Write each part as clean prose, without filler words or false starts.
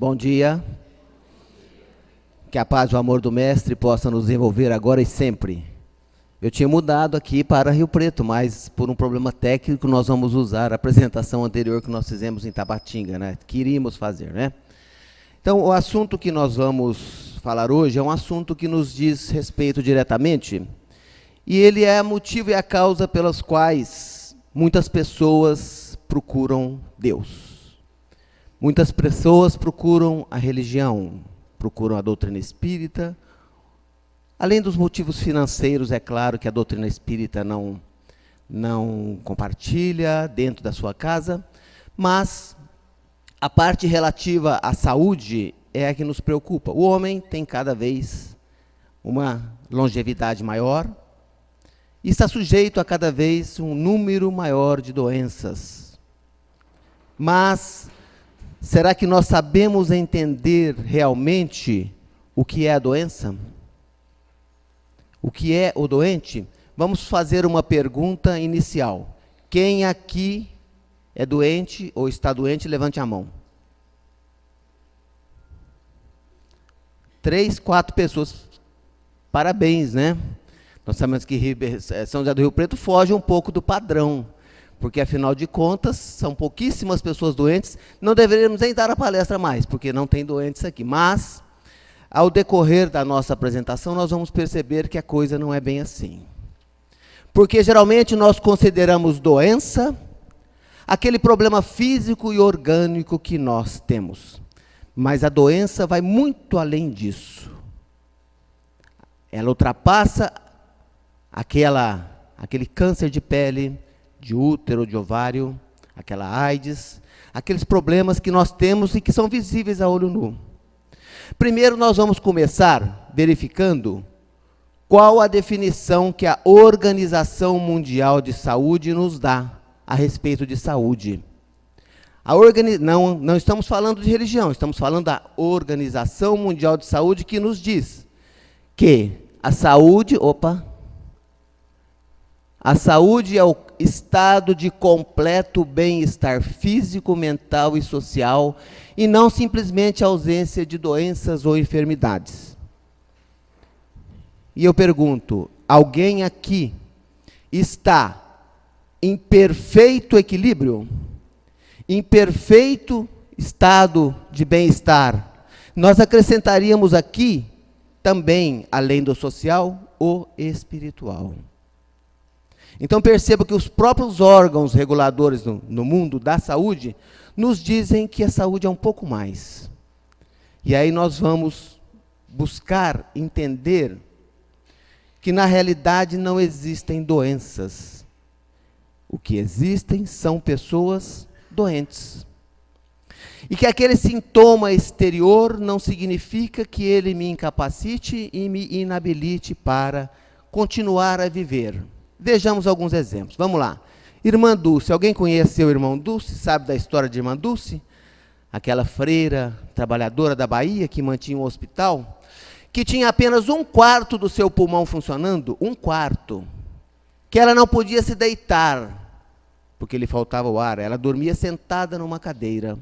Bom dia. Que a paz e o amor do Mestre possam nos envolver agora e sempre. Eu tinha mudado aqui para Rio Preto, mas por um problema técnico nós vamos usar a apresentação anterior que nós fizemos em Tabatinga, né? Que iríamos fazer, né? Então, o assunto que nós vamos falar hoje é um assunto que nos diz respeito diretamente, e ele é o motivo e a causa pelas quais muitas pessoas procuram Deus. Muitas pessoas procuram a religião, procuram a doutrina espírita. Além dos motivos financeiros, é claro que a doutrina espírita não compartilha dentro da sua casa, mas a parte relativa à saúde é a que nos preocupa. O homem tem cada vez uma longevidade maior e está sujeito a cada vez um número maior de doenças. Mas será que nós sabemos entender realmente o que é a doença? O que é o doente? Vamos fazer uma pergunta inicial. Quem aqui é doente ou está doente, levante a mão. 3, 4 pessoas. Parabéns, né? Nós sabemos que São José do Rio Preto foge um pouco do padrão, porque, afinal de contas, são pouquíssimas pessoas doentes. Não deveríamos nem dar a palestra mais, porque não tem doentes aqui. Mas, ao decorrer da nossa apresentação, nós vamos perceber que a coisa não é bem assim. Porque, geralmente, nós consideramos doença aquele problema físico e orgânico que nós temos. Mas a doença vai muito além disso. Ela ultrapassa aquele câncer de pele, de útero, de ovário, aquela AIDS, aqueles problemas que nós temos e que são visíveis a olho nu. Primeiro, nós vamos começar verificando qual a definição que a Organização Mundial de Saúde nos dá a respeito de saúde. Não estamos falando de religião, estamos falando da Organização Mundial de Saúde, que nos diz que a saúde é o estado de completo bem-estar físico, mental e social, e não simplesmente a ausência de doenças ou enfermidades. E eu pergunto, alguém aqui está em perfeito equilíbrio? Em perfeito estado de bem-estar? Nós acrescentaríamos aqui também, além do social, o espiritual. Então perceba que os próprios órgãos reguladores no mundo da saúde nos dizem que a saúde é um pouco mais. E aí nós vamos buscar entender que na realidade não existem doenças. O que existem são pessoas doentes. E que aquele sintoma exterior não significa que ele me incapacite e me inabilite para continuar a viver. Vejamos alguns exemplos. Vamos lá. Irmã Dulce. Alguém conhece o irmão Dulce? Sabe da história de irmã Dulce? Aquela freira trabalhadora da Bahia que mantinha um hospital, que tinha apenas 1/4 do seu pulmão funcionando, 1/4, que ela não podia se deitar, porque lhe faltava o ar. Ela dormia sentada numa cadeira.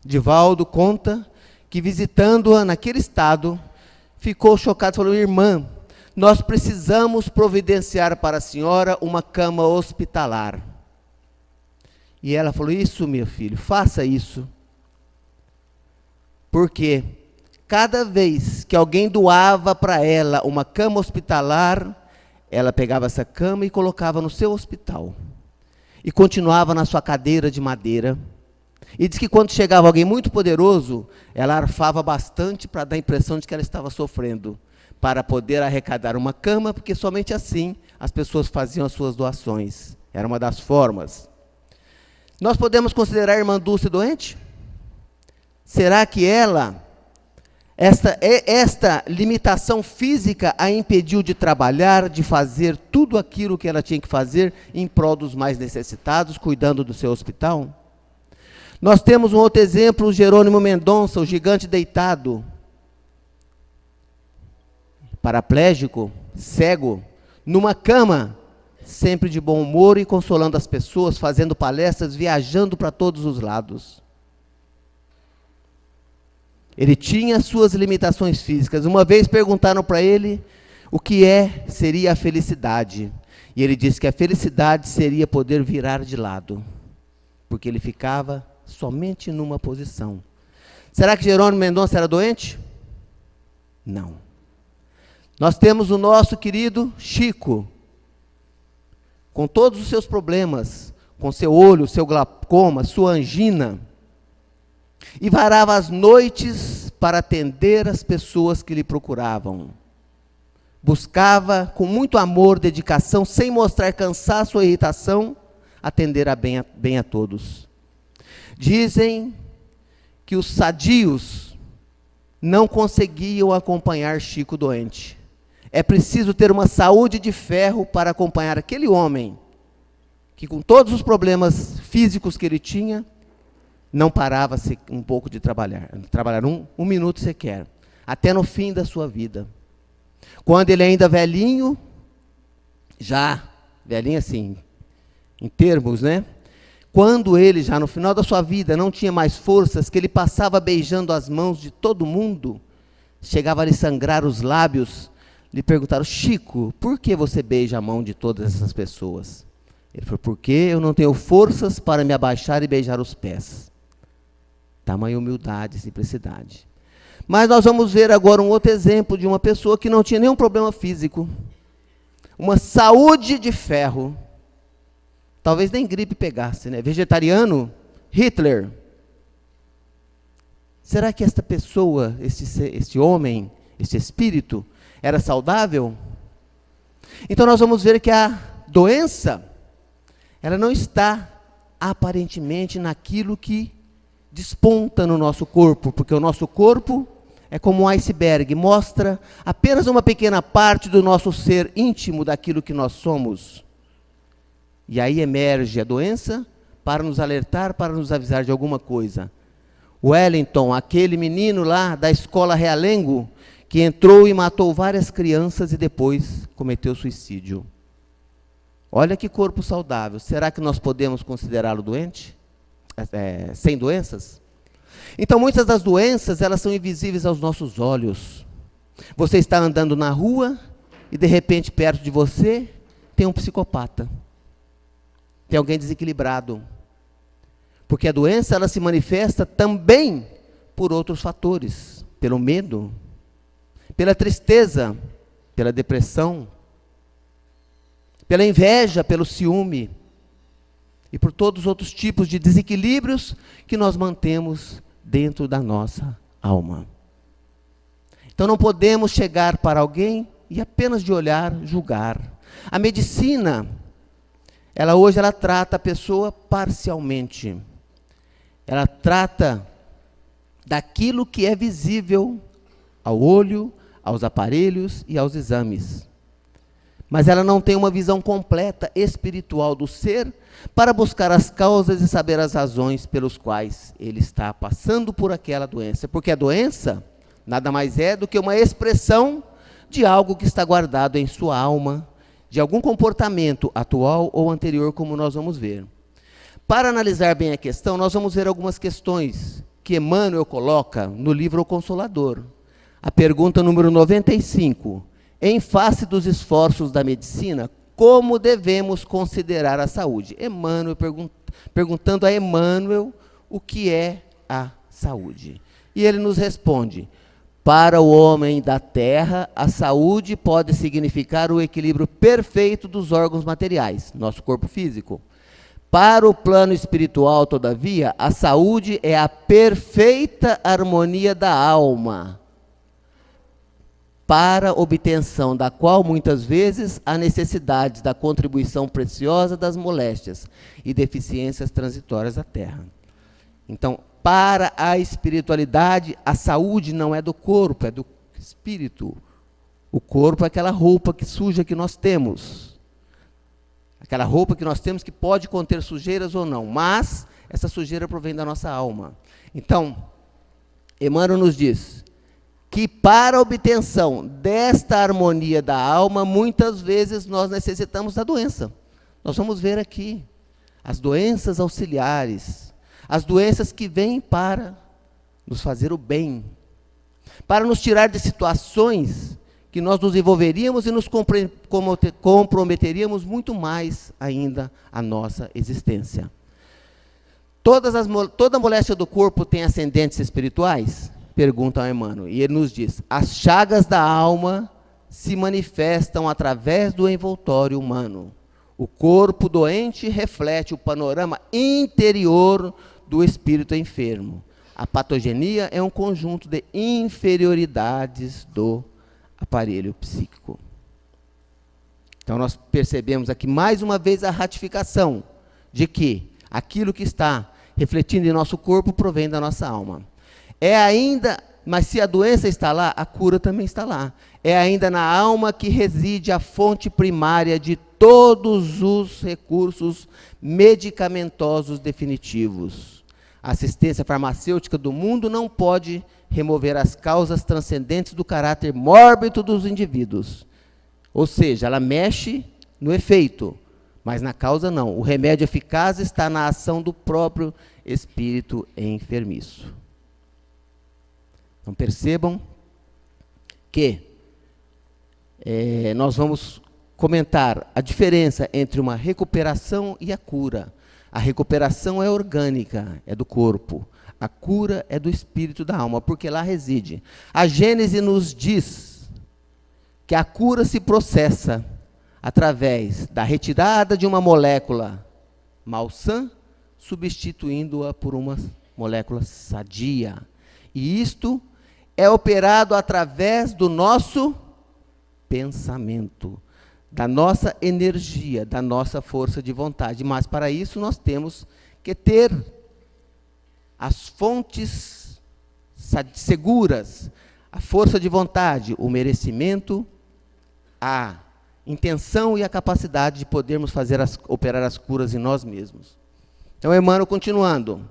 Divaldo conta que, visitando-a naquele estado, ficou chocado e falou: irmã, nós precisamos providenciar para a senhora uma cama hospitalar. E ela falou: isso, meu filho, faça isso. Porque cada vez que alguém doava para ela uma cama hospitalar, ela pegava essa cama e colocava no seu hospital. E continuava na sua cadeira de madeira. E diz que quando chegava alguém muito poderoso, ela arfava bastante para dar a impressão de que ela estava sofrendo, para poder arrecadar uma cama, porque somente assim as pessoas faziam as suas doações. Era uma das formas. Nós podemos considerar a irmã Dulce doente? Será que esta limitação física a impediu de trabalhar, de fazer tudo aquilo que ela tinha que fazer em prol dos mais necessitados, cuidando do seu hospital? Nós temos um outro exemplo, o Jerônimo Mendonça, o gigante deitado, paraplégico, cego, numa cama, sempre de bom humor e consolando as pessoas, fazendo palestras, viajando para todos os lados. Ele tinha suas limitações físicas. Uma vez perguntaram para ele o que seria a felicidade. E ele disse que a felicidade seria poder virar de lado, porque ele ficava somente numa posição. Será que Jerônimo Mendonça era doente? Não. Nós temos o nosso querido Chico, com todos os seus problemas, com seu olho, seu glaucoma, sua angina, e varava as noites para atender as pessoas que lhe procuravam. Buscava com muito amor, dedicação, sem mostrar cansaço ou irritação, atender bem a todos. Dizem que os sadios não conseguiam acompanhar Chico doente. É preciso ter uma saúde de ferro para acompanhar aquele homem, que com todos os problemas físicos que ele tinha, não parava um pouco de trabalhar um minuto sequer, até no fim da sua vida. Quando ele ainda velhinho, já velhinho assim, em termos, né? Quando ele já no final da sua vida não tinha mais forças, que ele passava beijando as mãos de todo mundo, chegava a lhe sangrar os lábios, lhe perguntaram: Chico, por que você beija a mão de todas essas pessoas? Ele falou: porque eu não tenho forças para me abaixar e beijar os pés. Tamanha humildade e simplicidade. Mas nós vamos ver agora um outro exemplo de uma pessoa que não tinha nenhum problema físico, uma saúde de ferro, talvez nem gripe pegasse, né? Vegetariano, Hitler. Será que esta pessoa, este homem, este espírito, era saudável? Então nós vamos ver que a doença, ela não está aparentemente naquilo que desponta no nosso corpo, porque o nosso corpo é como um iceberg, mostra apenas uma pequena parte do nosso ser íntimo, daquilo que nós somos. E aí emerge a doença para nos alertar, para nos avisar de alguma coisa. Wellington, aquele menino lá da escola Realengo, que entrou e matou várias crianças e depois cometeu suicídio. Olha que corpo saudável. Será que nós podemos considerá-lo doente? Sem doenças? Então, muitas das doenças, elas são invisíveis aos nossos olhos. Você está andando na rua e, de repente, perto de você, tem um psicopata. Tem alguém desequilibrado. Porque a doença, ela se manifesta também por outros fatores. Pelo medo, pela tristeza, pela depressão, pela inveja, pelo ciúme, e por todos os outros tipos de desequilíbrios que nós mantemos dentro da nossa alma. Então não podemos chegar para alguém e apenas de olhar, julgar. A medicina, hoje ela trata a pessoa parcialmente. Ela trata daquilo que é visível ao olho, aos aparelhos e aos exames. Mas ela não tem uma visão completa espiritual do ser para buscar as causas e saber as razões pelos quais ele está passando por aquela doença. Porque a doença nada mais é do que uma expressão de algo que está guardado em sua alma, de algum comportamento atual ou anterior, como nós vamos ver. Para analisar bem a questão, nós vamos ver algumas questões que Emmanuel coloca no livro O Consolador. A pergunta número 95. Em face dos esforços da medicina, como devemos considerar a saúde? Emmanuel perguntando a Emmanuel o que é a saúde. E ele nos responde: para o homem da terra, a saúde pode significar o equilíbrio perfeito dos órgãos materiais, nosso corpo físico. Para o plano espiritual, todavia, a saúde é a perfeita harmonia da alma, para obtenção da qual, muitas vezes, há necessidade da contribuição preciosa das moléstias e deficiências transitórias da terra. Então, para a espiritualidade, a saúde não é do corpo, é do espírito. O corpo é aquela roupa suja que nós temos. Aquela roupa que nós temos que pode conter sujeiras ou não, mas essa sujeira provém da nossa alma. Então, Emmanuel nos diz que para a obtenção desta harmonia da alma, muitas vezes nós necessitamos da doença. Nós vamos ver aqui as doenças auxiliares, as doenças que vêm para nos fazer o bem, para nos tirar de situações que nós nos envolveríamos e nos comprometeríamos muito mais ainda a nossa existência. Toda moléstia do corpo tem ascendentes espirituais? Pergunta Emmanuel. E ele nos diz: as chagas da alma se manifestam através do envoltório humano. O corpo doente reflete o panorama interior do espírito enfermo. A patogenia é um conjunto de inferioridades do aparelho psíquico. Então nós percebemos aqui mais uma vez a ratificação de que aquilo que está refletindo em nosso corpo provém da nossa alma. Mas se a doença está lá, a cura também está lá. É ainda na alma que reside a fonte primária de todos os recursos medicamentosos definitivos. A assistência farmacêutica do mundo não pode remover as causas transcendentes do caráter mórbido dos indivíduos. Ou seja, ela mexe no efeito, mas na causa não. O remédio eficaz está na ação do próprio espírito enfermiço. Então percebam que nós vamos comentar a diferença entre uma recuperação e a cura. A recuperação é orgânica, é do corpo. A cura é do espírito, da alma, porque lá reside. A Gênese nos diz que a cura se processa através da retirada de uma molécula malsã, substituindo-a por uma molécula sadia. E isto é operado através do nosso pensamento, da nossa energia, da nossa força de vontade. Mas para isso nós temos que ter as fontes seguras, a força de vontade, o merecimento, a intenção e a capacidade de podermos operar as curas em nós mesmos. Então, Emmanuel continuando.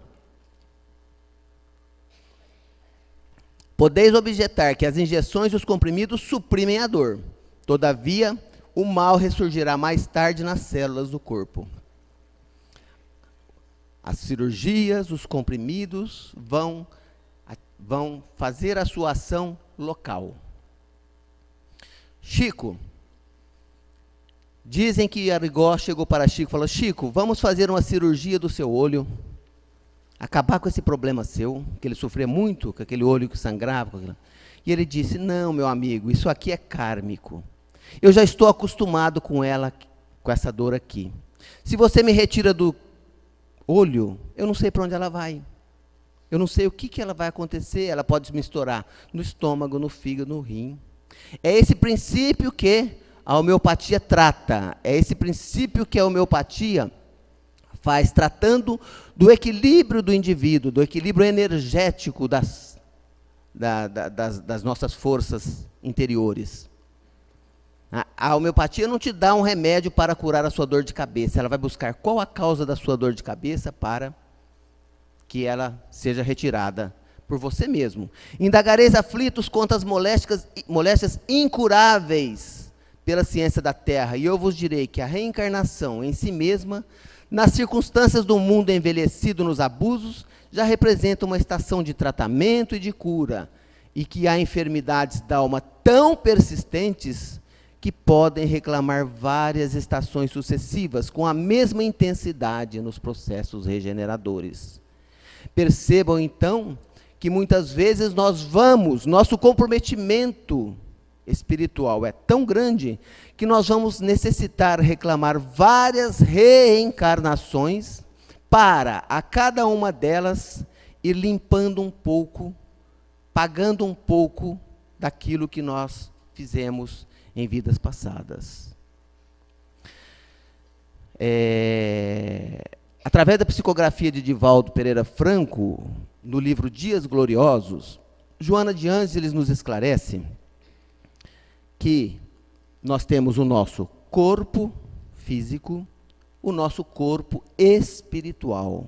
Podeis objetar que as injeções e os comprimidos suprimem a dor. Todavia, o mal ressurgirá mais tarde nas células do corpo. As cirurgias, os comprimidos vão fazer a sua ação local. Chico, dizem que Arigó chegou para Chico e falou: Chico, vamos fazer uma cirurgia do seu olho, acabar com esse problema seu, que ele sofria muito, com aquele olho que sangrava. E ele disse: não, meu amigo, isso aqui é kármico. Eu já estou acostumado com essa dor aqui. Se você me retira do olho, eu não sei para onde ela vai. Eu não sei o que ela vai acontecer. Ela pode me estourar no estômago, no fígado, no rim. É esse princípio que a homeopatia trata. É esse princípio que a homeopatia faz, tratando do equilíbrio do indivíduo, do equilíbrio energético das nossas forças interiores. A homeopatia não te dá um remédio para curar a sua dor de cabeça. Ela vai buscar qual a causa da sua dor de cabeça para que ela seja retirada por você mesmo. Indagareis aflitos contra as moléstias incuráveis pela ciência da terra, e eu vos direi que a reencarnação em si mesma, nas circunstâncias do mundo envelhecido nos abusos, já representa uma estação de tratamento e de cura, e que há enfermidades da alma tão persistentes que podem reclamar várias estações sucessivas com a mesma intensidade nos processos regeneradores. Percebam, então, que muitas vezes nosso comprometimento espiritual é tão grande que nós vamos necessitar reclamar várias reencarnações para, a cada uma delas, ir limpando um pouco, pagando um pouco daquilo que nós fizemos em vidas passadas. Através da psicografia de Divaldo Pereira Franco, no livro Dias Gloriosos, Joana de Ângeles nos esclarece que nós temos o nosso corpo físico, o nosso corpo espiritual.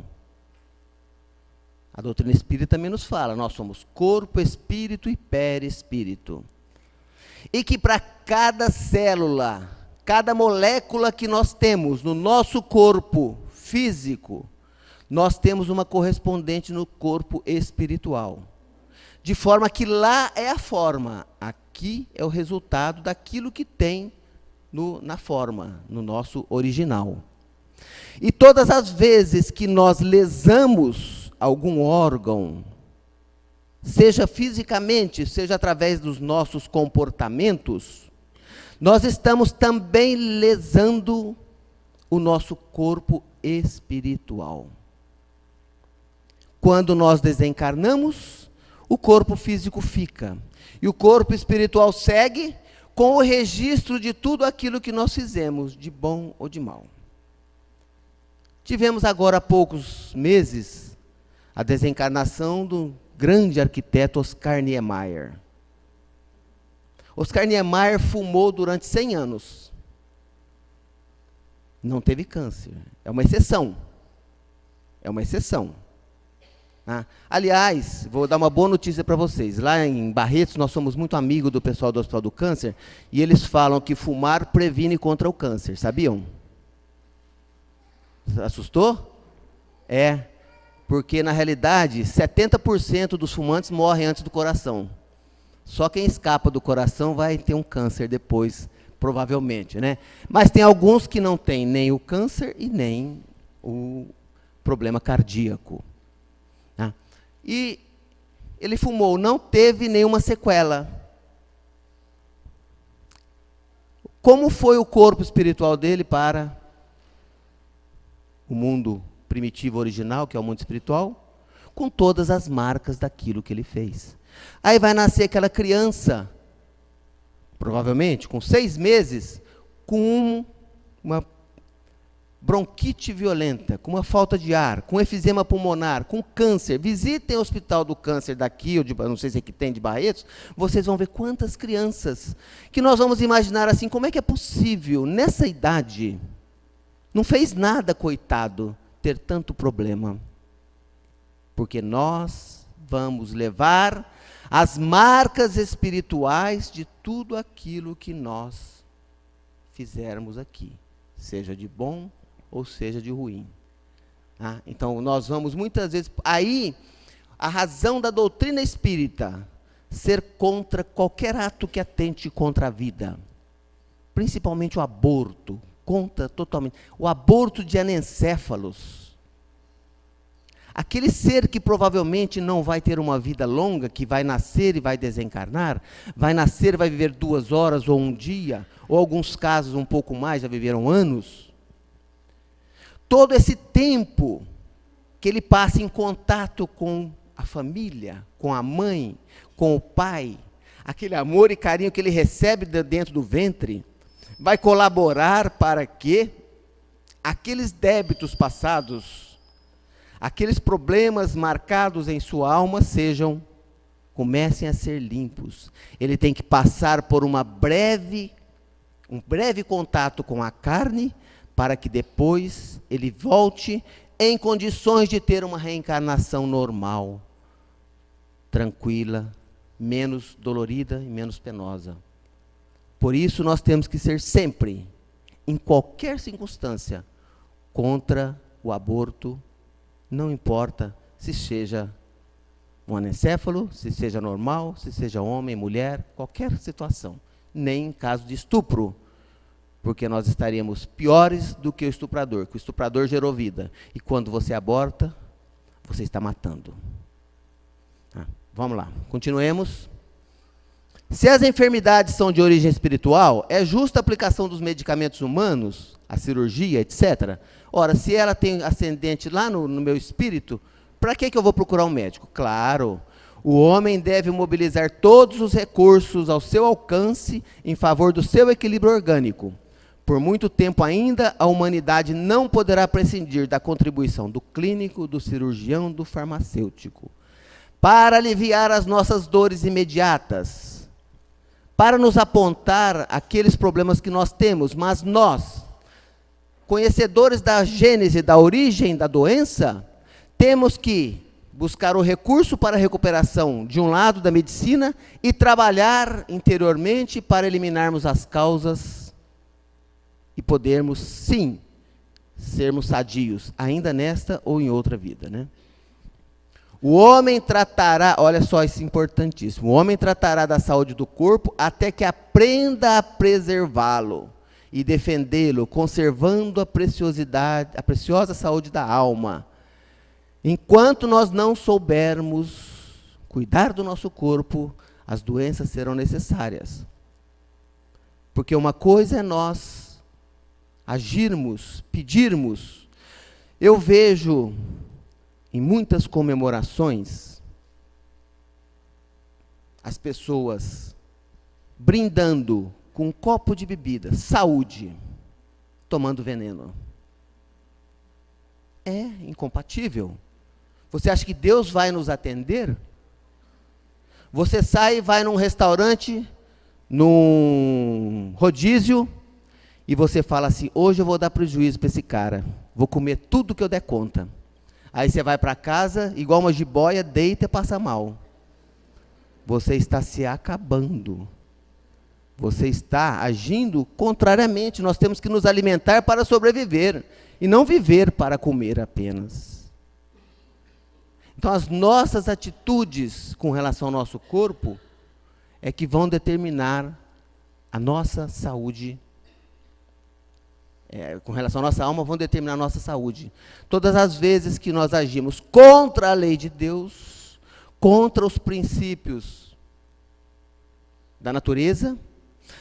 A doutrina espírita também nos fala, nós somos corpo, espírito e perispírito. E que para cada célula, cada molécula que nós temos no nosso corpo físico, nós temos uma correspondente no corpo espiritual. De forma que lá é a forma, aqui é o resultado daquilo que tem na forma, no nosso original. E todas as vezes que nós lesamos algum órgão, seja fisicamente, seja através dos nossos comportamentos, nós estamos também lesando o nosso corpo espiritual. Quando nós desencarnamos, o corpo físico fica. E o corpo espiritual segue com o registro de tudo aquilo que nós fizemos, de bom ou de mal. Tivemos agora há poucos meses a desencarnação do grande arquiteto Oscar Niemeyer. Oscar Niemeyer fumou durante 100 anos. Não teve câncer. É uma exceção. É uma exceção. Aliás, vou dar uma boa notícia para vocês. Lá em Barretos, nós somos muito amigos do pessoal do Hospital do Câncer, e eles falam que fumar previne contra o câncer, sabiam? Assustou? É, porque na realidade, 70% dos fumantes morrem antes do coração. Só quem escapa do coração vai ter um câncer depois, provavelmente, né? Mas tem alguns que não têm nem o câncer e nem o problema cardíaco. E ele fumou, não teve nenhuma sequela. Como foi o corpo espiritual dele para o mundo primitivo original, que é o mundo espiritual? Com todas as marcas daquilo que ele fez. Aí vai nascer aquela criança, provavelmente com 6 meses, com uma bronquite violenta, com uma falta de ar, com efizema pulmonar, com câncer. Visitem o hospital do câncer daqui, ou não sei se é que tem de Barretos, vocês vão ver quantas crianças, que nós vamos imaginar assim, como é que é possível, nessa idade, não fez nada, coitado, ter tanto problema. Porque nós vamos levar as marcas espirituais de tudo aquilo que nós fizermos aqui, seja de bom ou seja de ruim. Então, nós vamos muitas vezes... Aí, a razão da doutrina espírita ser contra qualquer ato que atente contra a vida, principalmente o aborto, contra totalmente. O aborto de anencéfalos. Aquele ser que provavelmente não vai ter uma vida longa, que vai nascer e vai desencarnar, vai nascer e vai viver 2 horas ou 1 dia, ou alguns casos um pouco mais, já viveram anos. Todo esse tempo que ele passa em contato com a família, com a mãe, com o pai, aquele amor e carinho que ele recebe dentro do ventre, vai colaborar para que aqueles débitos passados, aqueles problemas marcados em sua alma comecem a ser limpos. Ele tem que passar por um breve contato com a carne, para que depois ele volte em condições de ter uma reencarnação normal, tranquila, menos dolorida e menos penosa. Por isso nós temos que ser sempre, em qualquer circunstância, contra o aborto, não importa se seja um anencéfalo, se seja normal, se seja homem, mulher, qualquer situação, nem em caso de estupro, porque nós estaríamos piores do que o estuprador, que o estuprador gerou vida, e quando você aborta, você está matando. Vamos lá, continuemos. Se as enfermidades são de origem espiritual, é justa a aplicação dos medicamentos humanos, a cirurgia, etc. Ora, se ela tem ascendente lá no meu espírito, para que eu vou procurar um médico? Claro, o homem deve mobilizar todos os recursos ao seu alcance em favor do seu equilíbrio orgânico. Por muito tempo ainda, a humanidade não poderá prescindir da contribuição do clínico, do cirurgião, do farmacêutico, para aliviar as nossas dores imediatas, para nos apontar aqueles problemas que nós temos, mas nós, conhecedores da gênese, da origem da doença, temos que buscar o recurso para a recuperação, de um lado, da medicina, e trabalhar interiormente para eliminarmos as causas e podermos, sim, sermos sadios, ainda nesta ou em outra vida, né? O homem tratará, olha só isso é importantíssimo, o homem tratará da saúde do corpo até que aprenda a preservá-lo e defendê-lo, conservando a preciosa saúde da alma. Enquanto nós não soubermos cuidar do nosso corpo, as doenças serão necessárias. Porque uma coisa é nós agirmos, pedirmos. Eu vejo em muitas comemorações as pessoas brindando com um copo de bebida, saúde, tomando veneno. É incompatível. Você acha que Deus vai nos atender? Você sai e vai num restaurante, num rodízio, e você fala assim, hoje eu vou dar prejuízo para esse cara, vou comer tudo que eu der conta. Aí você vai para casa, igual uma jiboia, deita e passa mal. Você está se acabando. Você está agindo contrariamente. Nós temos que nos alimentar para sobreviver, e não viver para comer apenas. Então, as nossas atitudes com relação ao nosso corpo é que vão determinar a nossa saúde. Com relação à nossa alma, vão determinar a nossa saúde. Todas as vezes que nós agimos contra a lei de Deus, contra os princípios da natureza,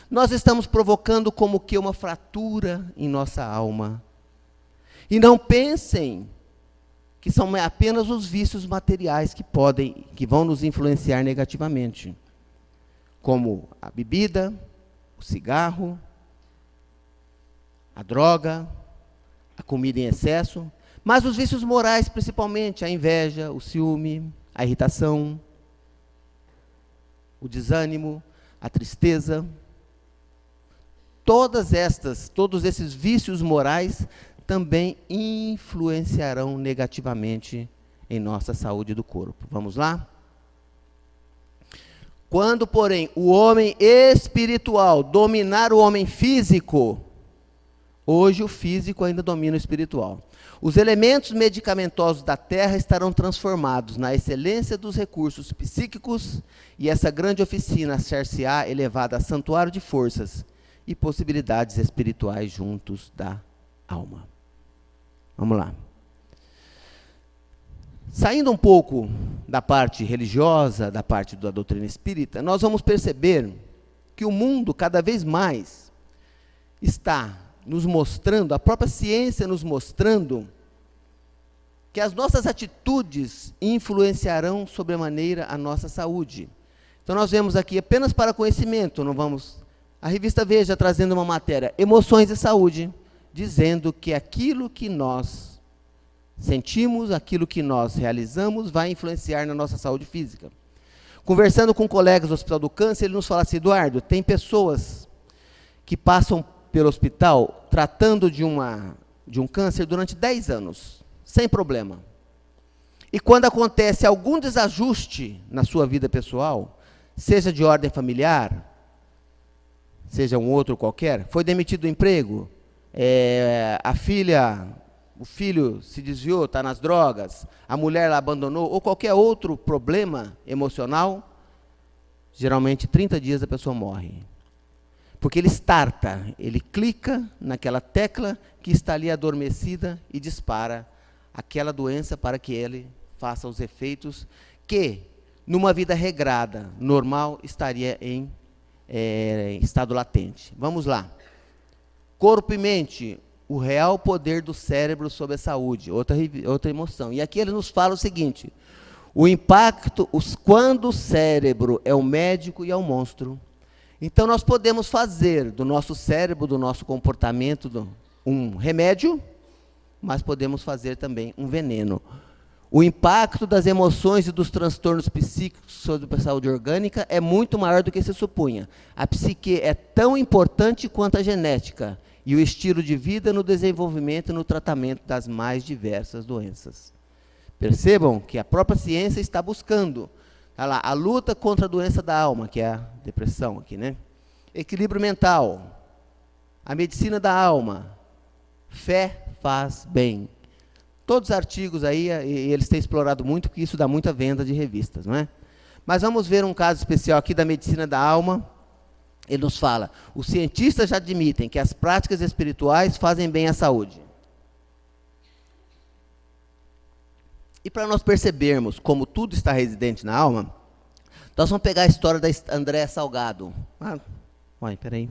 nós estamos provocando como que uma fratura em nossa alma. E não pensem que são apenas os vícios materiais que vão nos influenciar negativamente, como a bebida, o cigarro, a droga, a comida em excesso, mas os vícios morais, principalmente a inveja, o ciúme, a irritação, o desânimo, a tristeza. Todos esses vícios morais também influenciarão negativamente em nossa saúde do corpo. Vamos lá? Quando, porém, o homem espiritual dominar o homem físico, hoje o físico ainda domina o espiritual. Os elementos medicamentosos da terra estarão transformados na excelência dos recursos psíquicos, e essa grande oficina ser-se-á elevada a santuário de forças e possibilidades espirituais juntos da alma. Vamos lá. Saindo um pouco da parte religiosa, da parte da doutrina espírita, nós vamos perceber que o mundo cada vez mais está nos mostrando, a própria ciência nos mostrando, que as nossas atitudes influenciarão sobremaneira a nossa saúde. Então nós vemos aqui apenas para conhecimento, não vamos... A revista Veja trazendo uma matéria, emoções e saúde, dizendo que aquilo que nós sentimos, aquilo que nós realizamos, vai influenciar na nossa saúde física. Conversando com colegas do Hospital do Câncer, ele nos fala assim, Eduardo, tem pessoas que passam pelo hospital tratando de um câncer durante 10 anos, sem problema. E quando acontece algum desajuste na sua vida pessoal, seja de ordem familiar, seja um outro qualquer, foi demitido do emprego, o filho se desviou, está nas drogas, a mulher lá abandonou, ou qualquer outro problema emocional, geralmente 30 dias a pessoa morre. Porque ele clica naquela tecla que está ali adormecida e dispara aquela doença para que ele faça os efeitos que, numa vida regrada, normal, estaria em estado latente. Vamos lá. Corpo e mente, o real poder do cérebro sobre a saúde, outra emoção. E aqui ele nos fala o seguinte, o impacto, quando o cérebro é o médico e é o monstro. Então nós podemos fazer do nosso cérebro, do nosso comportamento, um remédio, mas podemos fazer também um veneno. O impacto das emoções e dos transtornos psíquicos sobre a saúde orgânica é muito maior do que se supunha. A psique é tão importante quanto a genética e o estilo de vida no desenvolvimento e no tratamento das mais diversas doenças. Percebam que a própria ciência está buscando a luta contra a doença da alma, que é a depressão aqui, né? Equilíbrio mental, a medicina da alma, fé faz bem. Todos os artigos aí, eles têm explorado muito, porque isso dá muita venda de revistas, não é? Mas vamos ver um caso especial aqui da medicina da alma. Ele nos fala: os cientistas já admitem que as práticas espirituais fazem bem à saúde. E para nós percebermos como tudo está residente na alma, nós vamos pegar a história da Andréa Salgado. Peraí.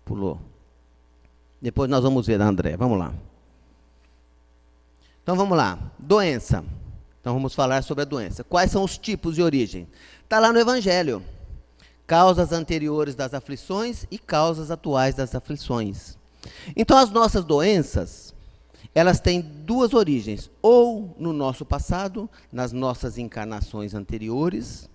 Pulou. Depois nós vamos ver da Andréa, vamos lá. Então vamos lá, doença. Então vamos falar sobre a doença. Quais são os tipos de origem? Está lá no Evangelho. Causas anteriores das aflições e causas atuais das aflições. Então as nossas doenças, elas têm duas origens. Ou no nosso passado, nas nossas encarnações anteriores,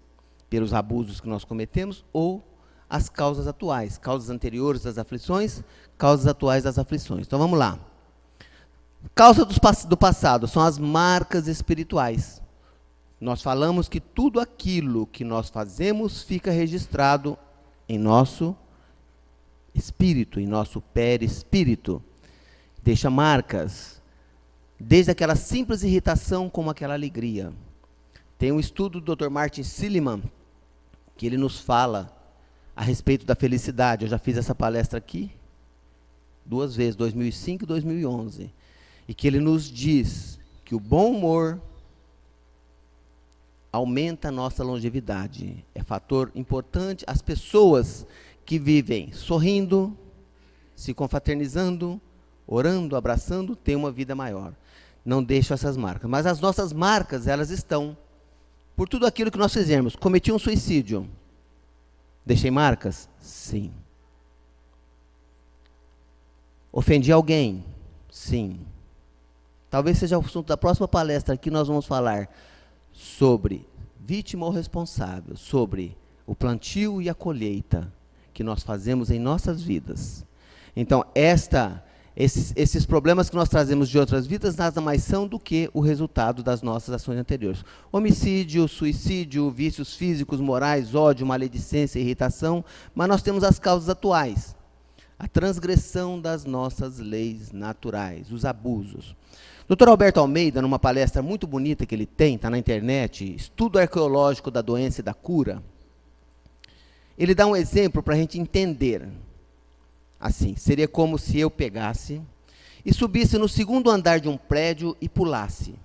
pelos abusos que nós cometemos, ou as causas atuais. Causas anteriores das aflições, causas atuais das aflições. Então vamos lá. Causa do passado são as marcas espirituais. Nós falamos que tudo aquilo que nós fazemos fica registrado em nosso espírito, em nosso perispírito. Deixa marcas, desde aquela simples irritação como aquela alegria. Tem um estudo do Dr. Martin Seligman, que ele nos fala a respeito da felicidade. Eu já fiz essa palestra aqui 2 vezes, 2005 e 2011. E que ele nos diz que o bom humor aumenta a nossa longevidade. É fator importante. As pessoas que vivem sorrindo, se confraternizando, orando, abraçando, têm uma vida maior. Não deixam essas marcas. Mas as nossas marcas, elas estão por tudo aquilo que nós fizemos. Cometi um suicídio. Deixei marcas? Sim. Ofendi alguém? Sim. Talvez seja o assunto da próxima palestra aqui, nós vamos falar sobre vítima ou responsável, sobre o plantio e a colheita que nós fazemos em nossas vidas. Então, esses problemas que nós trazemos de outras vidas nada mais são do que o resultado das nossas ações anteriores. Homicídio, suicídio, vícios físicos, morais, ódio, maledicência, irritação, mas nós temos as causas atuais. A transgressão das nossas leis naturais, os abusos. Dr. Alberto Almeida, numa palestra muito bonita que ele tem, está na internet, Estudo Arqueológico da Doença e da Cura, ele dá um exemplo para a gente entender. Assim, seria como se eu pegasse e subisse no 2º andar de um prédio e pulasse.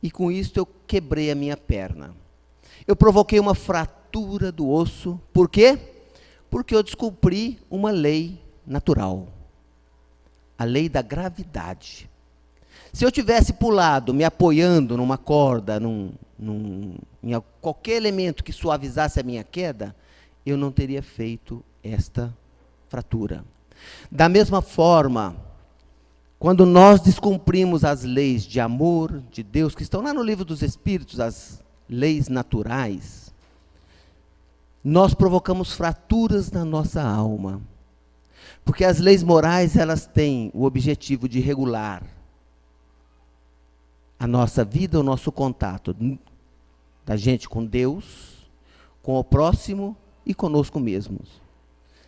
E com isso eu quebrei a minha perna. Eu provoquei uma fratura do osso. Por quê? Porque eu descumpri uma lei natural. A lei da gravidade. Se eu tivesse pulado, me apoiando numa corda, em qualquer elemento que suavizasse a minha queda, eu não teria feito esta fratura. Da mesma forma, quando nós descumprimos as leis de amor de Deus, que estão lá no livro dos Espíritos, as leis naturais, nós provocamos fraturas na nossa alma. Porque as leis morais, elas têm o objetivo de regular a nossa vida, o nosso contato da gente com Deus, com o próximo e conosco mesmos.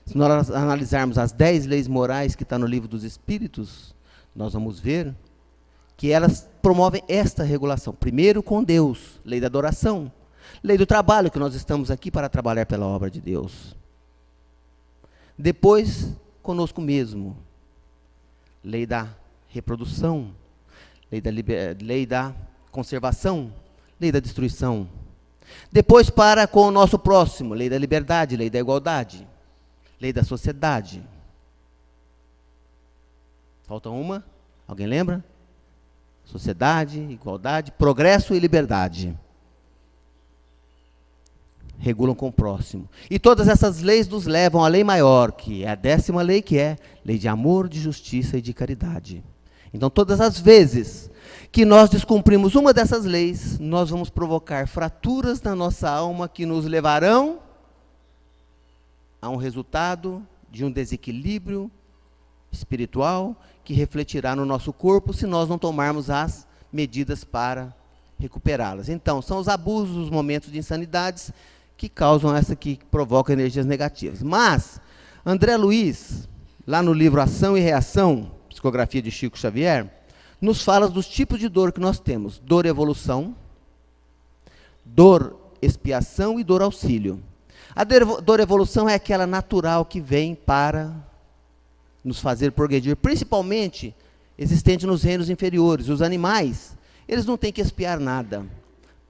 Se nós analisarmos as 10 leis morais que estão no livro dos Espíritos, nós vamos ver que elas promovem esta regulação. Primeiro com Deus, lei da adoração, lei do trabalho, que nós estamos aqui para trabalhar pela obra de Deus. Depois, conosco mesmo, lei da reprodução, lei da conservação, lei da destruição. Depois para com o nosso próximo, lei da liberdade, lei da igualdade, lei da sociedade. Falta uma? Alguém lembra? Sociedade, igualdade, progresso e liberdade. Regulam com o próximo. E todas essas leis nos levam à lei maior, que é a 10ª lei, que é lei de amor, de justiça e de caridade. Então, todas as vezes que nós descumprimos uma dessas leis, nós vamos provocar fraturas na nossa alma que nos levarão a um resultado de um desequilíbrio espiritual que refletirá no nosso corpo se nós não tomarmos as medidas para recuperá-las. Então, são os abusos, os momentos de insanidades que causam que provocam energias negativas. Mas, André Luiz, lá no livro Ação e Reação, Psicografia de Chico Xavier, nos fala dos tipos de dor que nós temos. Dor evolução, dor expiação e dor auxílio. A dor evolução é aquela natural que vem para nos fazer progredir, principalmente existente nos reinos inferiores. Os animais, eles não têm que expiar nada,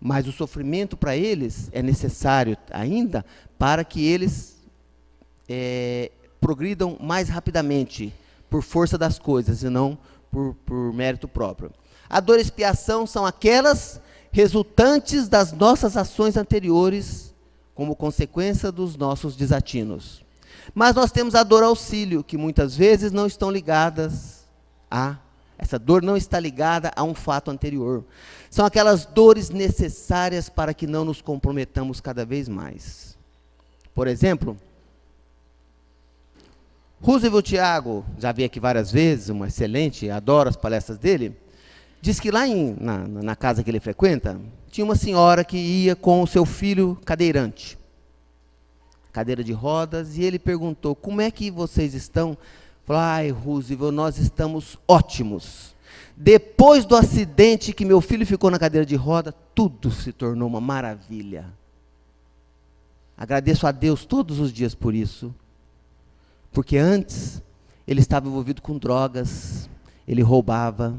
mas o sofrimento para eles é necessário ainda para que eles progridam mais rapidamente, por força das coisas, e não por mérito próprio. A dor e expiação são aquelas resultantes das nossas ações anteriores, como consequência dos nossos desatinos. Mas nós temos a dor auxílio, que muitas vezes não estão ligadas essa dor não está ligada a um fato anterior. São aquelas dores necessárias para que não nos comprometamos cada vez mais. Por exemplo, Roosevelt Thiago, já vi aqui várias vezes, um excelente, adoro as palestras dele, diz que lá na casa que ele frequenta, tinha uma senhora que ia com o seu filho cadeirante, cadeira de rodas, e ele perguntou, como é que vocês estão? Falou, Roosevelt, nós estamos ótimos. Depois do acidente que meu filho ficou na cadeira de roda, tudo se tornou uma maravilha. Agradeço a Deus todos os dias por isso. Porque antes, ele estava envolvido com drogas, ele roubava,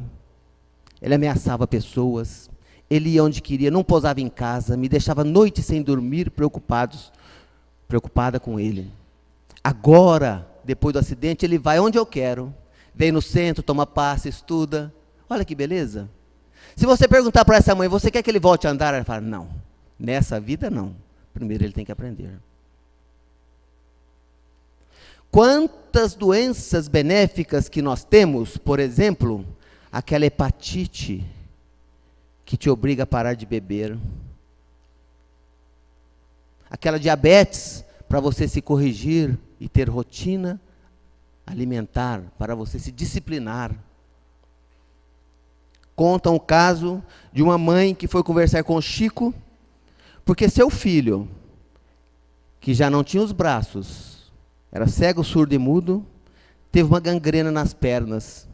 ele ameaçava pessoas, ele ia onde queria, não pousava em casa, me deixava noite sem dormir, preocupada com ele. Agora, depois do acidente, ele vai onde eu quero, vem no centro, toma passe, estuda. Olha que beleza. Se você perguntar para essa mãe, você quer que ele volte a andar? Ela fala, não, nessa vida não. Primeiro ele tem que aprender. Quantas doenças benéficas que nós temos, por exemplo, aquela hepatite que te obriga a parar de beber, aquela diabetes para você se corrigir e ter rotina alimentar, para você se disciplinar. Contam o caso de uma mãe que foi conversar com o Chico, porque seu filho, que já não tinha os braços, era cego, surdo e mudo, teve uma gangrena nas pernas.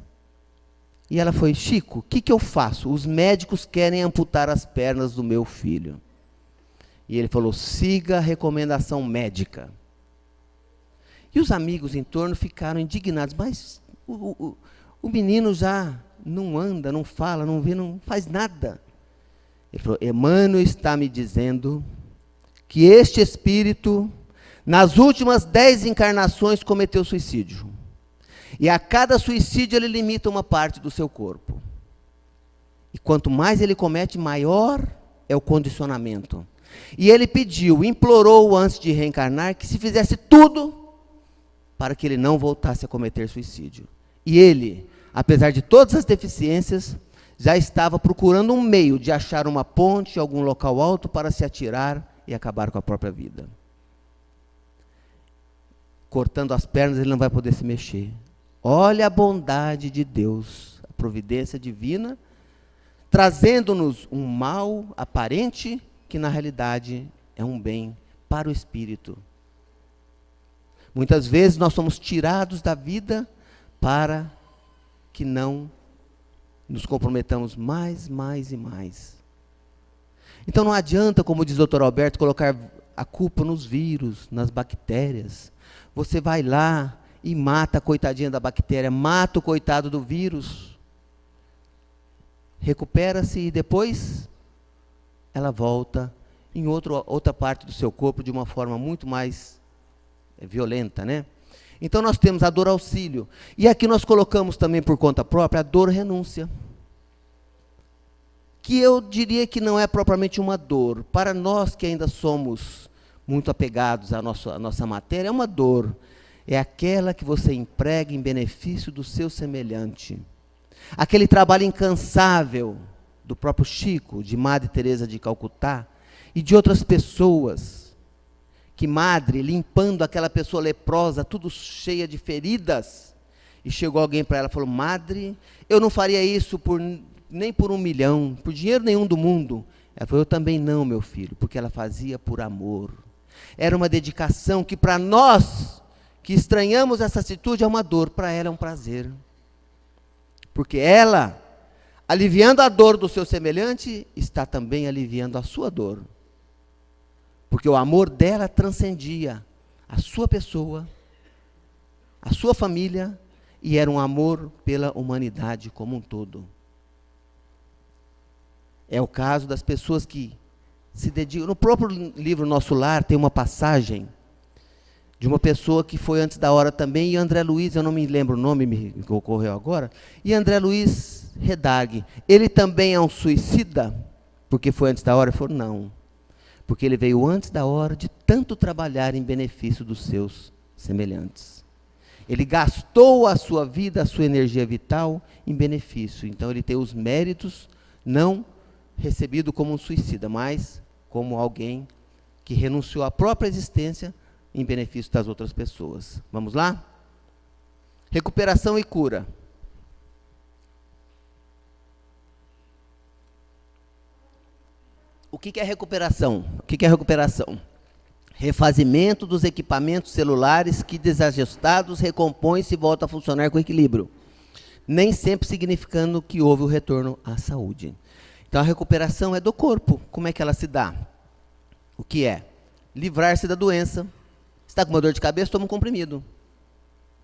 E ela foi, Chico, o que eu faço? Os médicos querem amputar as pernas do meu filho. E ele falou, siga a recomendação médica. E os amigos em torno ficaram indignados, mas o menino já não anda, não fala, não vê, não faz nada. Ele falou, Emmanuel está me dizendo que este espírito, nas últimas 10 encarnações, cometeu suicídio. E a cada suicídio ele limita uma parte do seu corpo. E quanto mais ele comete, maior é o condicionamento. E ele pediu, implorou antes de reencarnar, que se fizesse tudo para que ele não voltasse a cometer suicídio. E ele, apesar de todas as deficiências, já estava procurando um meio de achar uma ponte, algum local alto para se atirar e acabar com a própria vida. Cortando as pernas, ele não vai poder se mexer. Olha a bondade de Deus, a providência divina, trazendo-nos um mal aparente, que na realidade é um bem para o espírito. Muitas vezes nós somos tirados da vida para que não nos comprometamos mais e mais. Então não adianta, como diz o Dr. Alberto, colocar a culpa nos vírus, nas bactérias. Você vai lá e mata a coitadinha da bactéria, mata o coitado do vírus, recupera-se e depois ela volta em outra parte do seu corpo de uma forma muito mais violenta, né? Então nós temos a dor auxílio. E aqui nós colocamos também por conta própria a dor renúncia. Que eu diria que não é propriamente uma dor. Para nós que ainda somos muito apegados à nossa matéria, é uma dor. É aquela que você emprega em benefício do seu semelhante. Aquele trabalho incansável do próprio Chico, de Madre Teresa de Calcutá, e de outras pessoas, que madre, limpando aquela pessoa leprosa, tudo cheia de feridas, e chegou alguém para ela e falou, madre, eu não faria isso nem por 1 milhão, por dinheiro nenhum do mundo. Ela falou, eu também não, meu filho, porque ela fazia por amor. Era uma dedicação que para nós, que estranhamos essa atitude, é uma dor, para ela é um prazer. Porque ela, aliviando a dor do seu semelhante, está também aliviando a sua dor. Porque o amor dela transcendia a sua pessoa, a sua família, e era um amor pela humanidade como um todo. É o caso das pessoas que se dedicam. No próprio livro Nosso Lar tem uma passagem de uma pessoa que foi antes da hora também, e André Luiz, eu não me lembro o nome, me ocorreu agora, e André Luiz Redag, ele também é um suicida, porque foi antes da hora? Ele falou, não, porque ele veio antes da hora de tanto trabalhar em benefício dos seus semelhantes. Ele gastou a sua vida, a sua energia vital em benefício, então ele tem os méritos, não recebido como um suicida, mas como alguém que renunciou à própria existência em benefício das outras pessoas. Vamos lá? Recuperação e cura. O que é recuperação? O que é recuperação? Refazimento dos equipamentos celulares que, desajustados, recompõem-se e voltam a funcionar com equilíbrio. Nem sempre significando que houve o retorno à saúde. Então, a recuperação é do corpo. Como é que ela se dá? O que é? Livrar-se da doença. Está com uma dor de cabeça, toma um comprimido.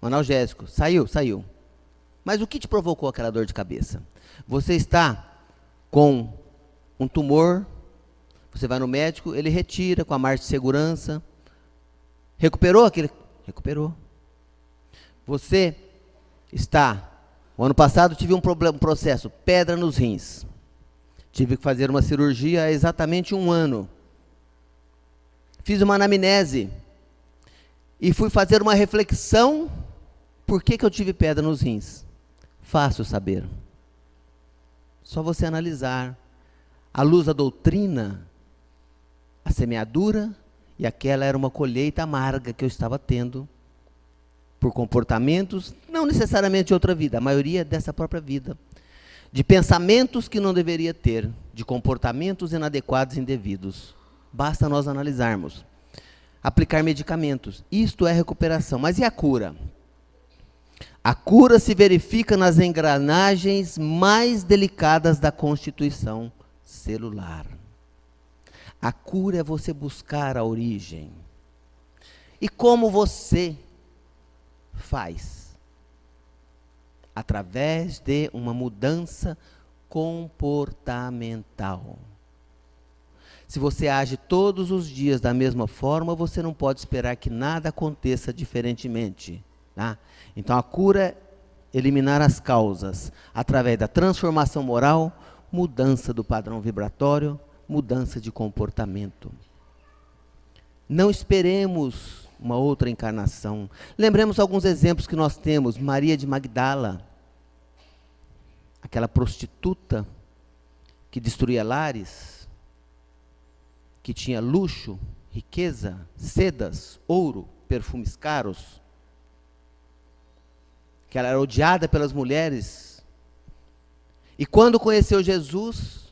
Um analgésico. Saiu? Saiu. Mas o que te provocou aquela dor de cabeça? Você está com um tumor, você vai no médico, ele retira com a marcha de segurança. Recuperou aquele? Recuperou. Você está... O ano passado tive um processo, pedra nos rins. Tive que fazer uma cirurgia há exatamente 1 ano. Fiz uma anamnese. E fui fazer uma reflexão. Por que eu tive pedra nos rins? Fácil saber. Só você analisar. À luz da doutrina, a semeadura, e aquela era uma colheita amarga que eu estava tendo. Por comportamentos, não necessariamente de outra vida, a maioria dessa própria vida. De pensamentos que não deveria ter, de comportamentos inadequados e indevidos. Basta nós analisarmos. Aplicar medicamentos, isto é recuperação. Mas e a cura? A cura se verifica nas engrenagens mais delicadas da constituição celular. A cura é você buscar a origem. E como você faz? Através de uma mudança comportamental. Se você age todos os dias da mesma forma, você não pode esperar que nada aconteça diferentemente. Tá? Então a cura é eliminar as causas, através da transformação moral, mudança do padrão vibratório, mudança de comportamento. Não esperemos uma outra encarnação. Lembremos alguns exemplos que nós temos. Maria de Magdala, aquela prostituta que destruía lares, que tinha luxo, riqueza, sedas, ouro, perfumes caros, que ela era odiada pelas mulheres, e quando conheceu Jesus,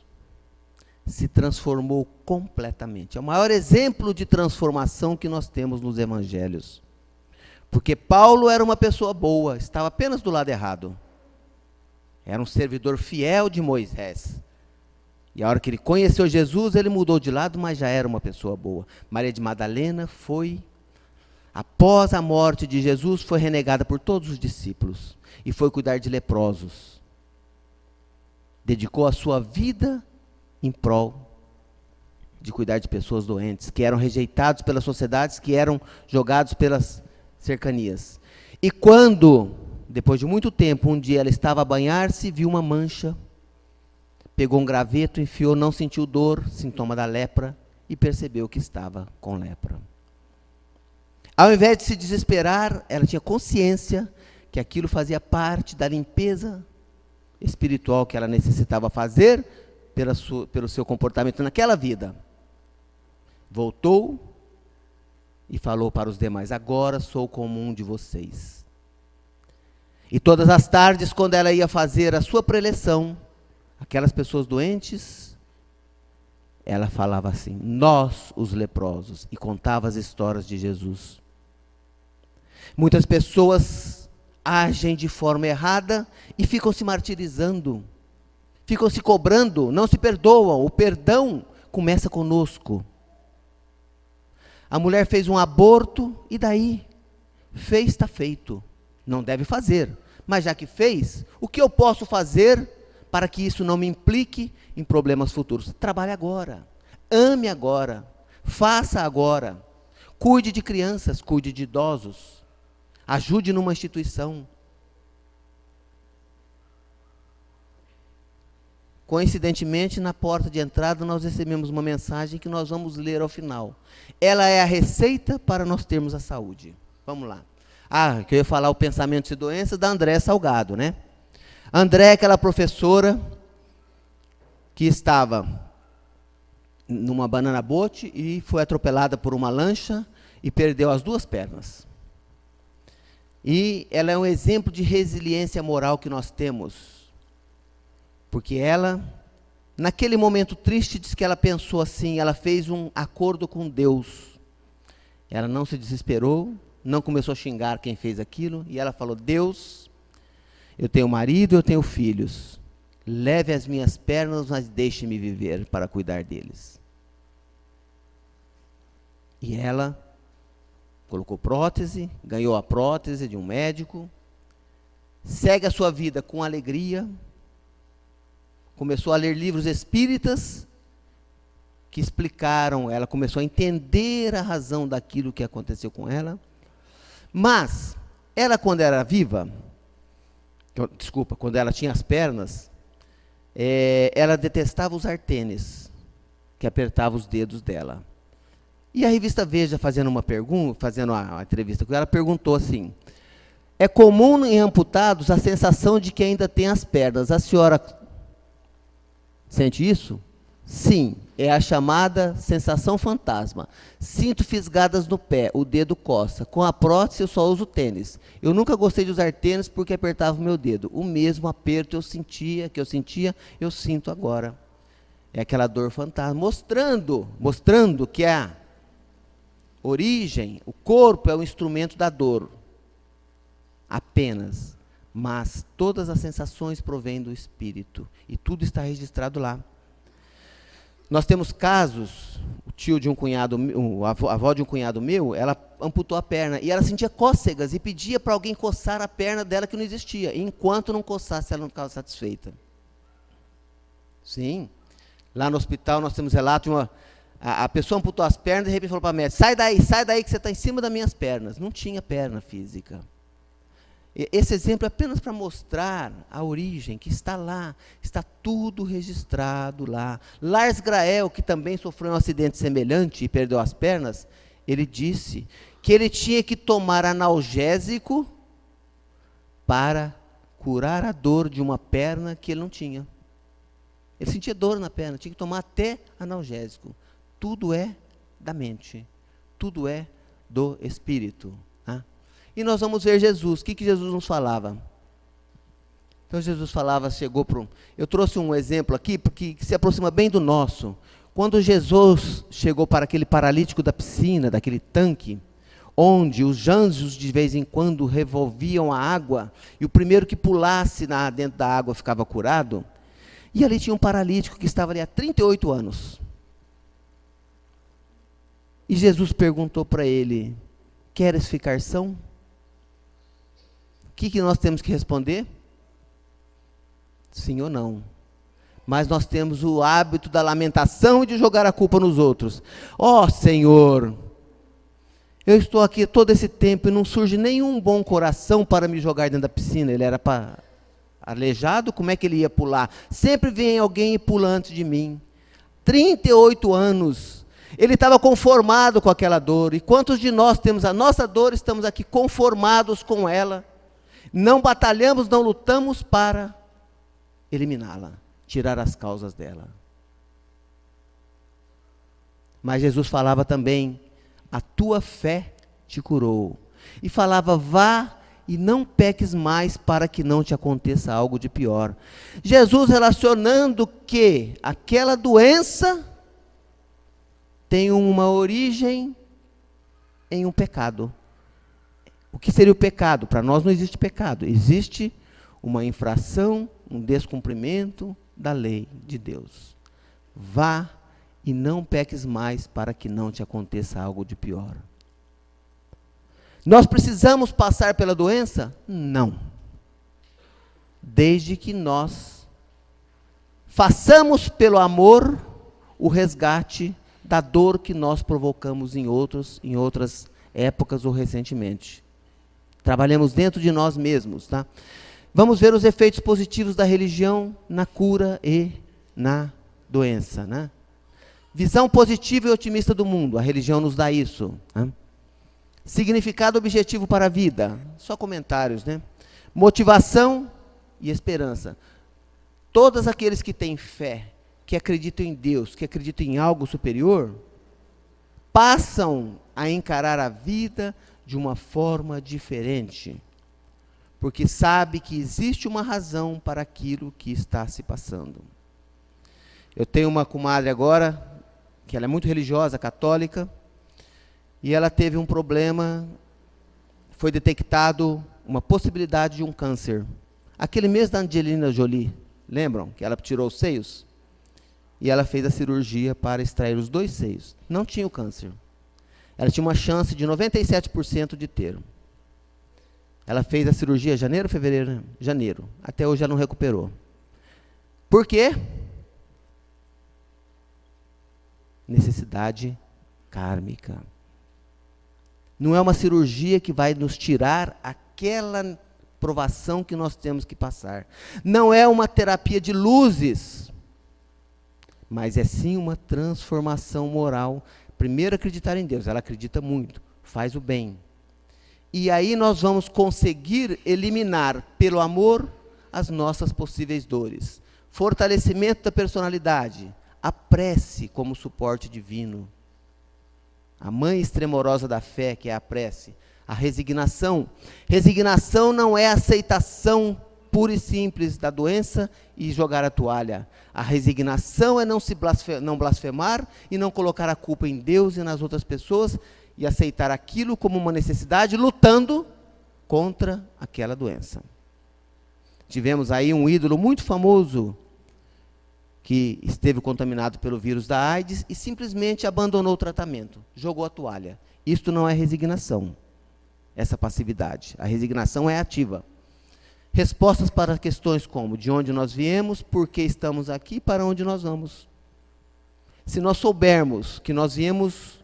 se transformou completamente. É o maior exemplo de transformação que nós temos nos evangelhos. Porque Paulo era uma pessoa boa, estava apenas do lado errado. Era um servidor fiel de Moisés. E a hora que ele conheceu Jesus, ele mudou de lado, mas já era uma pessoa boa. Maria de Madalena foi, após a morte de Jesus, foi renegada por todos os discípulos. E foi cuidar de leprosos. Dedicou a sua vida em prol de cuidar de pessoas doentes, que eram rejeitados pelas sociedades, que eram jogados pelas cercanias. E quando, depois de muito tempo, um dia ela estava a banhar-se, viu uma mancha, pegou um graveto, enfiou, não sentiu dor, sintoma da lepra, e percebeu que estava com lepra. Ao invés de se desesperar, ela tinha consciência que aquilo fazia parte da limpeza espiritual que ela necessitava fazer, pelo seu comportamento naquela vida. Voltou e falou para os demais: agora sou como um de vocês. E todas as tardes, quando ela ia fazer a sua preleção, aquelas pessoas doentes, ela falava assim: nós os leprosos, e contava as histórias de Jesus. Muitas pessoas agem de forma errada e ficam se martirizando, ficam se cobrando, não se perdoam. O perdão começa conosco. A mulher fez um aborto, e daí? Fez, está feito. Não deve fazer. Mas já que fez, o que eu posso fazer para que isso não me implique em problemas futuros? Trabalhe agora. Ame agora. Faça agora. Cuide de crianças, cuide de idosos. Ajude numa instituição. Coincidentemente, na porta de entrada, nós recebemos uma mensagem que nós vamos ler ao final. Ela é a receita para nós termos a saúde. Vamos lá. Que eu ia falar o pensamento de doenças da Andréa Salgado, né? Andréa é aquela professora que estava numa banana boat e foi atropelada por uma lancha e perdeu as 2 pernas. E ela é um exemplo de resiliência moral que nós temos. Porque ela, naquele momento triste, diz que ela pensou assim, ela fez um acordo com Deus. Ela não se desesperou, não começou a xingar quem fez aquilo, e ela falou: Deus, eu tenho marido, eu tenho filhos, leve as minhas pernas, mas deixe-me viver para cuidar deles. E ela colocou prótese, ganhou a prótese de um médico, segue a sua vida com alegria, começou a ler livros espíritas que explicaram, ela começou a entender a razão daquilo que aconteceu com ela. Mas, ela quando era viva, quando ela tinha as pernas, ela detestava usar tênis, que apertava os dedos dela. E a revista Veja, fazendo uma entrevista com ela, perguntou assim: é comum em amputados a sensação de que ainda tem as pernas. A senhora sente isso? Sim, é a chamada sensação fantasma. Sinto fisgadas no pé, o dedo coça. Com a prótese eu só uso tênis. Eu nunca gostei de usar tênis porque apertava o meu dedo. O mesmo aperto eu sentia, eu sinto agora. É aquela dor fantasma, mostrando que a origem, o corpo é o instrumento da dor. Apenas. Mas todas as sensações provêm do espírito. E tudo está registrado lá. Nós temos casos, o tio de um cunhado, a avó de um cunhado meu, ela amputou a perna, e ela sentia cócegas, e pedia para alguém coçar a perna dela que não existia. E enquanto não coçasse, ela não ficava satisfeita. Sim. Lá no hospital nós temos relato de a pessoa amputou as pernas, e de repente falou para a médica: sai daí que você está em cima das minhas pernas. Não tinha perna física. Esse exemplo é apenas para mostrar a origem, que está lá, está tudo registrado lá. Lars Grael, que também sofreu um acidente semelhante e perdeu as pernas, ele disse que ele tinha que tomar analgésico para curar a dor de uma perna que ele não tinha. Ele sentia dor na perna, tinha que tomar até analgésico. Tudo é da mente, tudo é do espírito. E nós vamos ver Jesus. O que Jesus nos falava? Então Jesus falava, eu trouxe um exemplo aqui, porque se aproxima bem do nosso. Quando Jesus chegou para aquele paralítico da piscina, daquele tanque, onde os anjos de vez em quando revolviam a água, e o primeiro que pulasse dentro da água ficava curado, e ali tinha um paralítico que estava ali há 38 anos. E Jesus perguntou para ele: queres ficar são? O que nós temos que responder? Sim ou não. Mas nós temos o hábito da lamentação e de jogar a culpa nos outros. Ó Senhor, eu estou aqui todo esse tempo e não surge nenhum bom coração para me jogar dentro da piscina. Ele era aleijado, como é que ele ia pular? Sempre vem alguém e pula antes de mim. 38 anos. Ele estava conformado com aquela dor. E quantos de nós temos a nossa dor, estamos aqui conformados com ela? Não batalhamos, não lutamos para eliminá-la, tirar as causas dela. Mas Jesus falava também: a tua fé te curou. E falava: vá e não peques mais para que não te aconteça algo de pior. Jesus relacionando que aquela doença tem uma origem em um pecado. O que seria o pecado? Para nós não existe pecado. Existe uma infração, um descumprimento da lei de Deus. Vá e não peques mais para que não te aconteça algo de pior. Nós precisamos passar pela doença? Não. Desde que nós façamos pelo amor o resgate da dor que nós provocamos em outras épocas ou recentemente. Trabalhamos dentro de nós mesmos, tá? Vamos ver os efeitos positivos da religião na cura e na doença, né? Visão positiva e otimista do mundo, a religião nos dá isso, né? Significado objetivo para a vida, só comentários, né? Motivação e esperança. Todos aqueles que têm fé, que acreditam em Deus, que acreditam em algo superior, passam a encarar a vida de uma forma diferente, porque sabe que existe uma razão para aquilo que está se passando. Eu tenho uma comadre agora, que ela é muito religiosa, católica, e ela teve um problema, foi detectado uma possibilidade de um câncer. Aquele mês da Angelina Jolie, lembram? Que ela tirou os seios? E ela fez a cirurgia para extrair os 2 seios. Não tinha o câncer. Ela tinha uma chance de 97% de ter. Ela fez a cirurgia janeiro, fevereiro, janeiro. Até hoje ela não recuperou. Por quê? Necessidade kármica. Não é uma cirurgia que vai nos tirar aquela provação que nós temos que passar. Não é uma terapia de luzes, mas é sim uma transformação moral. Primeiro, acreditar em Deus. Ela acredita muito, faz o bem. E aí nós vamos conseguir eliminar, pelo amor, as nossas possíveis dores. Fortalecimento da personalidade. A prece como suporte divino. A mãe extremorosa da fé, que é a prece. A resignação. Resignação não é aceitação pura e simples da doença e jogar a toalha. A resignação é não blasfemar e não colocar a culpa em Deus e nas outras pessoas e aceitar aquilo como uma necessidade, lutando contra aquela doença. Tivemos aí um ídolo muito famoso que esteve contaminado pelo vírus da AIDS e simplesmente abandonou o tratamento, jogou a toalha. Isto não é resignação, essa passividade. A resignação é ativa. Respostas para questões como, de onde nós viemos, por que estamos aqui, para onde nós vamos. Se nós soubermos que nós viemos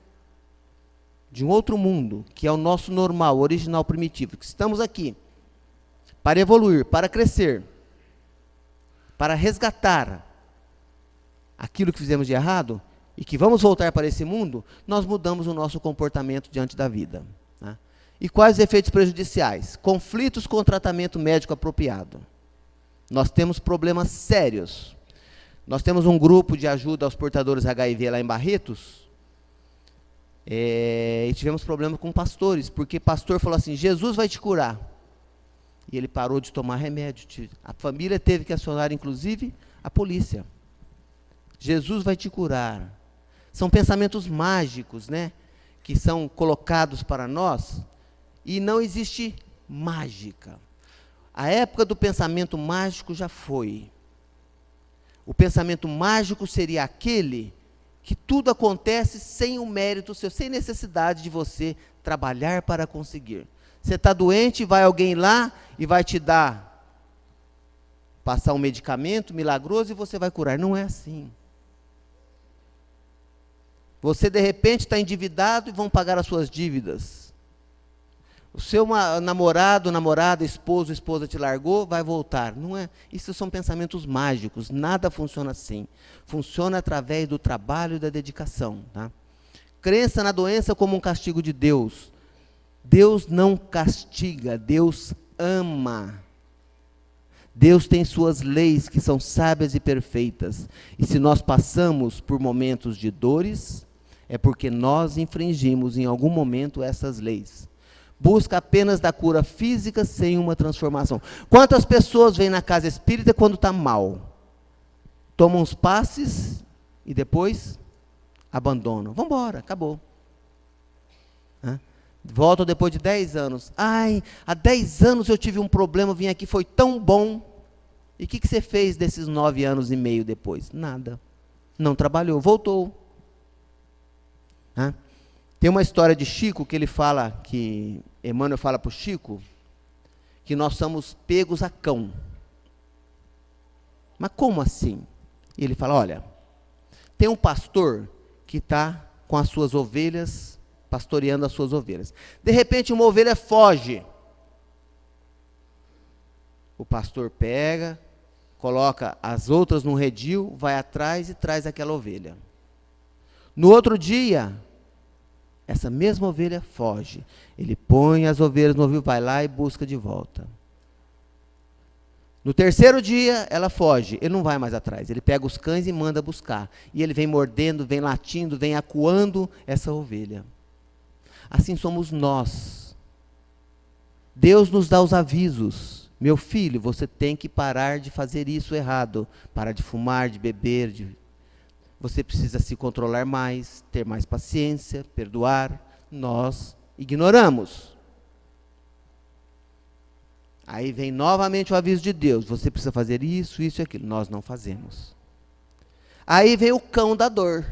de um outro mundo, que é o nosso normal, original, primitivo, que estamos aqui para evoluir, para crescer, para resgatar aquilo que fizemos de errado, e que vamos voltar para esse mundo, nós mudamos o nosso comportamento diante da vida. Né? E quais os efeitos prejudiciais? Conflitos com o tratamento médico apropriado. Nós temos problemas sérios. Nós temos um grupo de ajuda aos portadores HIV lá em Barretos, e tivemos problema com pastores, porque pastor falou assim, Jesus vai te curar. E ele parou de tomar remédio. A família teve que acionar, inclusive, a polícia. Jesus vai te curar. São pensamentos mágicos, né? Que são colocados para nós, e não existe mágica. A época do pensamento mágico já foi. O pensamento mágico seria aquele que tudo acontece sem um mérito seu, sem necessidade de você trabalhar para conseguir. Você está doente, vai alguém lá e vai te passar um medicamento milagroso e você vai curar. Não é assim. Você, de repente, está endividado e vão pagar as suas dívidas. O seu namorado, namorada, esposo, esposa te largou, vai voltar. Não é? Isso são pensamentos mágicos, nada funciona assim. Funciona através do trabalho e da dedicação. Tá? Crença na doença como um castigo de Deus. Deus não castiga, Deus ama. Deus tem suas leis que são sábias e perfeitas. E se nós passamos por momentos de dores, é porque nós infringimos em algum momento essas leis. Busca apenas da cura física sem uma transformação. Quantas pessoas vêm na casa espírita quando está mal? Tomam os passes e depois abandonam. Vamos embora, acabou. Voltam depois de 10 anos. Ai, há 10 anos eu tive um problema, vim aqui, foi tão bom. E o que você fez desses 9 anos e meio depois? Nada. Não trabalhou, voltou. Tem uma história de Chico que ele fala, que Emmanuel fala para o Chico, que nós somos pegos a cão. Mas como assim? E ele fala, olha, tem um pastor que está com as suas ovelhas, pastoreando as suas ovelhas. De repente uma ovelha foge. O pastor pega, coloca as outras num redil, vai atrás e traz aquela ovelha. No outro dia, essa mesma ovelha foge. Ele põe as ovelhas no redil, vai lá e busca de volta. No terceiro dia, ela foge. Ele não vai mais atrás. Ele pega os cães e manda buscar. E ele vem mordendo, vem latindo, vem acuando essa ovelha. Assim somos nós. Deus nos dá os avisos. Meu filho, você tem que parar de fazer isso errado. Parar de fumar, de beber. Você precisa se controlar mais, ter mais paciência, perdoar. Nós ignoramos. Aí vem novamente o aviso de Deus. Você precisa fazer isso, isso e aquilo. Nós não fazemos. Aí vem o cão da dor.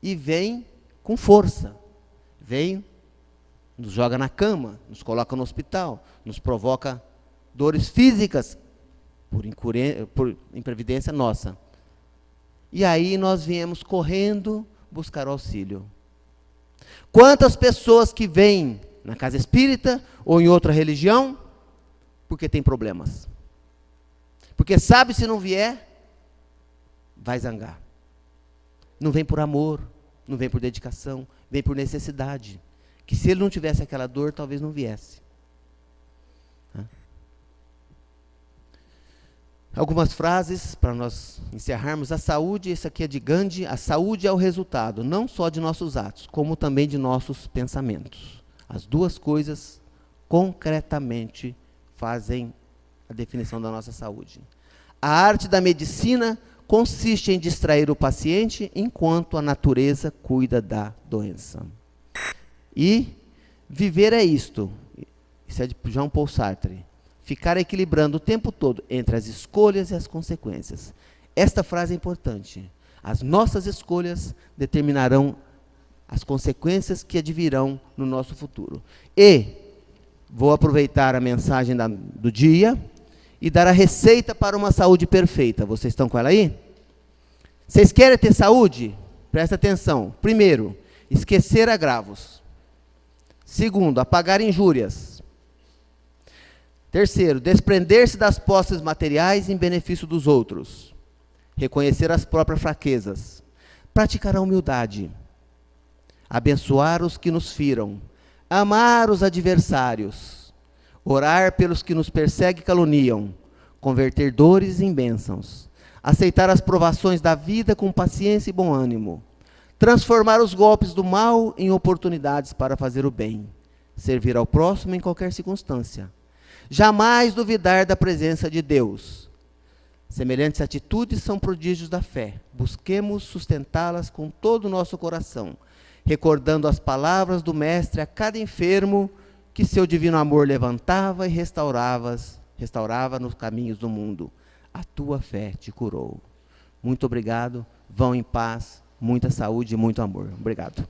E vem com força. Vem, nos joga na cama, nos coloca no hospital, nos provoca dores físicas, por imprevidência nossa. E aí nós viemos correndo buscar auxílio. Quantas pessoas que vêm na casa espírita ou em outra religião, porque tem problemas. Porque sabe, se não vier, vai zangar. Não vem por amor, não vem por dedicação, vem por necessidade. Que se ele não tivesse aquela dor, talvez não viesse. Algumas frases para nós encerrarmos. A saúde, isso aqui é de Gandhi, a saúde é o resultado, não só de nossos atos, como também de nossos pensamentos. As duas coisas, concretamente, fazem a definição da nossa saúde. A arte da medicina consiste em distrair o paciente enquanto a natureza cuida da doença. E viver é isto. Isso é de Jean Paul Sartre. Ficar equilibrando o tempo todo entre as escolhas e as consequências. Esta frase é importante. As nossas escolhas determinarão as consequências que advirão no nosso futuro. E vou aproveitar a mensagem do dia e dar a receita para uma saúde perfeita. Vocês estão com ela aí? Vocês querem ter saúde? Presta atenção. Primeiro, esquecer agravos. Segundo, apagar injúrias. Terceiro, desprender-se das posses materiais em benefício dos outros. Reconhecer as próprias fraquezas. Praticar a humildade. Abençoar os que nos firam. Amar os adversários. Orar pelos que nos perseguem e caluniam. Converter dores em bênçãos. Aceitar as provações da vida com paciência e bom ânimo. Transformar os golpes do mal em oportunidades para fazer o bem. Servir ao próximo em qualquer circunstância. Jamais duvidar da presença de Deus. Semelhantes atitudes são prodígios da fé. Busquemos sustentá-las com todo o nosso coração, recordando as palavras do Mestre a cada enfermo que seu divino amor levantava e restaurava nos caminhos do mundo. A tua fé te curou. Muito obrigado. Vão em paz, muita saúde e muito amor. Obrigado.